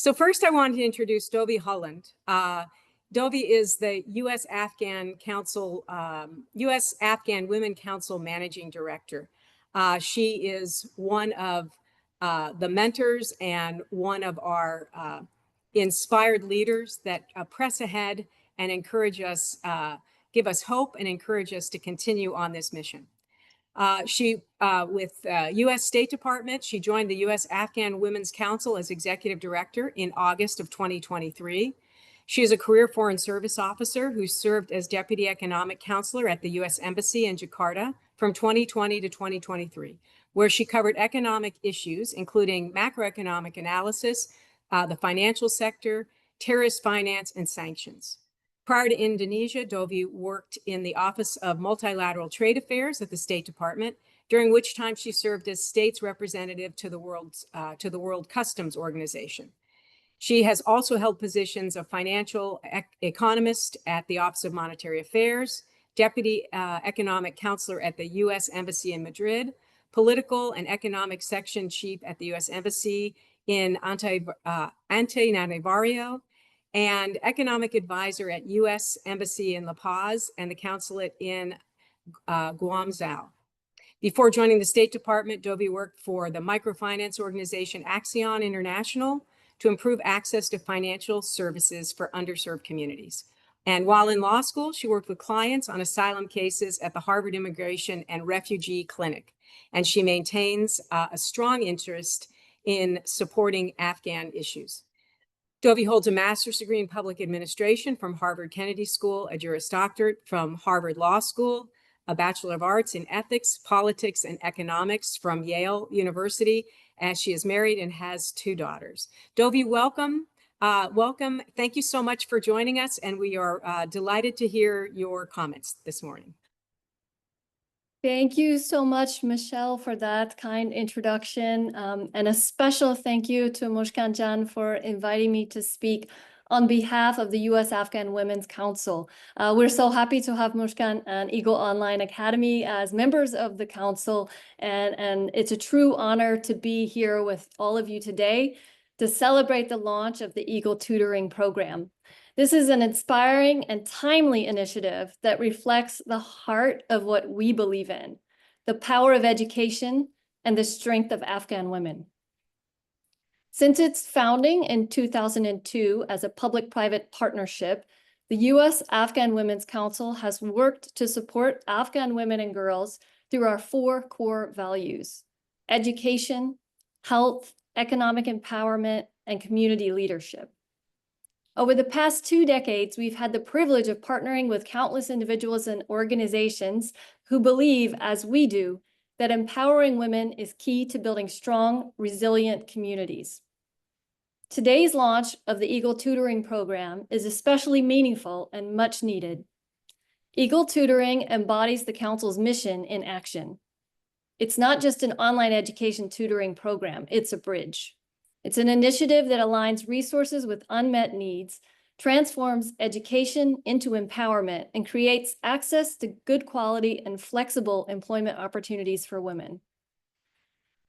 So first I wanted to introduce Dovie Holland. Dovie is the US-Afghan Council, US-Afghan Women Council Managing Director. She is one of the mentors and one of our inspired leaders that press ahead and encourage us, give us hope and encourage us to continue on this mission. With U.S. State Department, she joined the US-Afghan Women's Council as Executive Director in August of 2023. She is a career Foreign Service officer who served as Deputy Economic Counselor at the U.S. Embassy in Jakarta from 2020 to 2023, where she covered economic issues, including macroeconomic analysis, the financial sector, terrorist finance, and sanctions. Prior to Indonesia, Dovie worked in the Office of Multilateral Trade Affairs at the State Department, during which time she served as state's representative to the World Customs Organization. She has also held positions of financial economist at the Office of Monetary Affairs, Deputy Economic Counselor at the U.S. Embassy in Madrid, Political and Economic Section Chief at the U.S. Embassy in Antananarivo, and economic advisor at U.S. Embassy in La Paz and the consulate in Guangzhou. Before joining the State Department, Dovie worked for the microfinance organization Axion International to improve access to financial services for underserved communities. And while in law school, she worked with clients on asylum cases at the Harvard Immigration and Refugee Clinic. And she maintains a strong interest in supporting Afghan issues. Dovie holds a master's degree in public administration from Harvard Kennedy School, a Juris Doctorate from Harvard Law School, a Bachelor of Arts in Ethics, Politics, and Economics from Yale University, and she is married and has 2 daughters. Dovie, welcome. Welcome. Thank you so much for joining us, and we are delighted to hear your comments this morning. Thank you so much, Michelle, for that kind introduction. And a special thank you to Mushkan Jan for inviting me to speak on behalf of the US-Afghan Women's Council. We're so happy to have Mushkan and Eagle Online Academy as members of the council. And it's a true honor to be here with all of you today to celebrate the launch of the Eagle Tutoring program. This is an inspiring and timely initiative that reflects the heart of what we believe in, the power of education and the strength of Afghan women. Since its founding in 2002 as a public-private partnership, the US-Afghan Women's Council has worked to support Afghan women and girls through our 4 core values: education, health, economic empowerment, and community leadership. Over the past 2 decades, we've had the privilege of partnering with countless individuals and organizations who believe, as we do, that empowering women is key to building strong, resilient communities. Today's launch of the Eagle Tutoring program is especially meaningful and much needed. Eagle Tutoring embodies the Council's mission in action. It's not just an online education tutoring program, it's a bridge. It's an initiative that aligns resources with unmet needs, transforms education into empowerment, and creates access to good quality and flexible employment opportunities for women.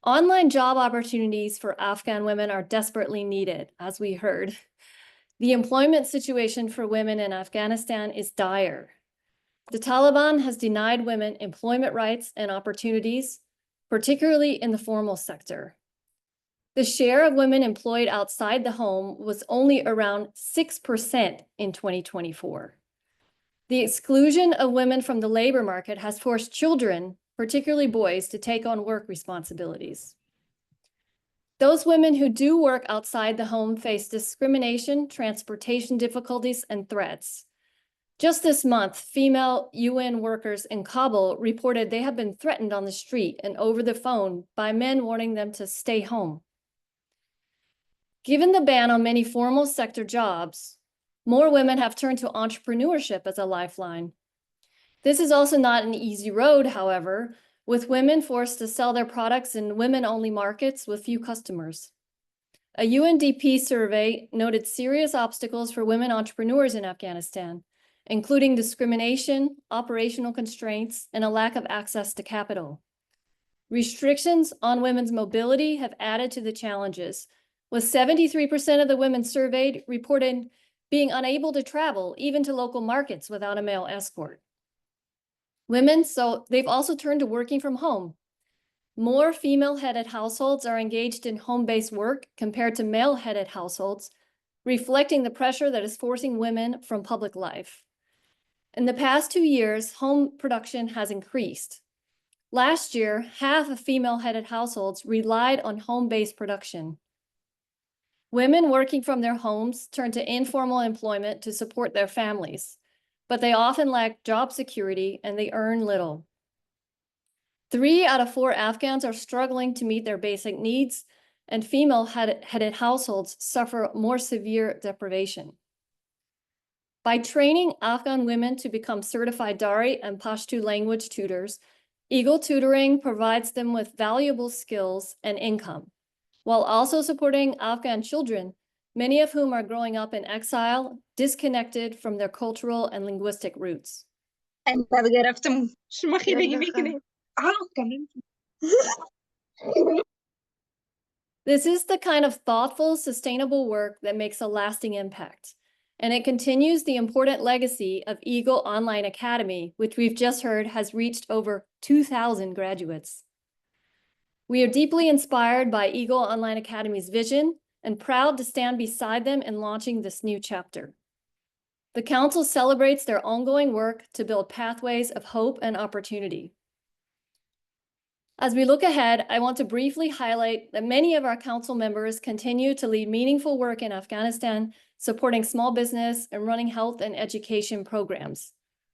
Online job opportunities for Afghan women are desperately needed, as we heard. The employment situation for women in Afghanistan is dire. The Taliban has denied women employment rights and opportunities, particularly in the formal sector. The share of women employed outside the home was only around 6% in 2024. The exclusion of women from the labor market has forced children, particularly boys, to take on work responsibilities. Those women who do work outside the home face discrimination, transportation difficulties, and threats. Just this month, female UN workers in Kabul reported they have been threatened on the street and over the phone by men warning them to stay home. Given the ban on many formal sector jobs, more women have turned to entrepreneurship as a lifeline. This is also not an easy road, however, with women forced to sell their products in women-only markets with few customers. A UNDP survey noted serious obstacles for women entrepreneurs in Afghanistan, including discrimination, operational constraints, and a lack of access to capital. Restrictions on women's mobility have added to the challenges, with 73% of the women surveyed reported being unable to travel even to local markets without a male escort. Women, so they've also turned to working from home. More female-headed households are engaged in home-based work compared to male-headed households, reflecting the pressure that is forcing women from public life. In the past 2 years, home production has increased. Last year, half of female-headed households relied on home-based production. Women working from their homes turn to informal employment to support their families, but they often lack job security and they earn little. 3 out of 4 Afghans are struggling to meet their basic needs, and female-headed households suffer more severe deprivation. By training Afghan women to become certified Dari and Pashto language tutors, Eagle Tutoring provides them with valuable skills and income, while also supporting Afghan children, many of whom are growing up in exile, disconnected from their cultural and linguistic roots. أنا جربت مش ما خليني ميكني كمان. This is the kind of thoughtful, sustainable work that makes a lasting impact. And it continues the important legacy of Eagle Online Academy, which we've just heard has reached over 2,000 graduates. We are deeply inspired by Eagle Online Academy's vision and proud to stand beside them in launching this new chapter. The Council celebrates their ongoing work to build pathways of hope and opportunity. As we look ahead, I want to briefly highlight that many of our Council members continue to lead meaningful work in Afghanistan, supporting small business and running health and education programs,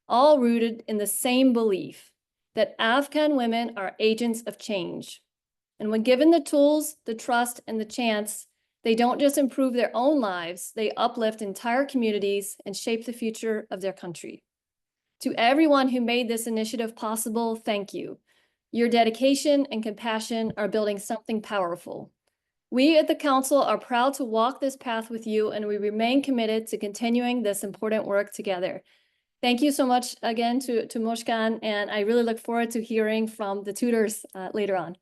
all rooted in the same belief that Afghan women are agents of change. And when given the tools, the trust, and the chance, they don't just improve their own lives, they uplift entire communities and shape the future of their country. To everyone who made this initiative possible, thank you. Your dedication and compassion are building something powerful. We at the Council are proud to walk this path with you, and we remain committed to continuing this important work together. Thank you so much again to Mushkan, and I really look forward to hearing from the tutors later on.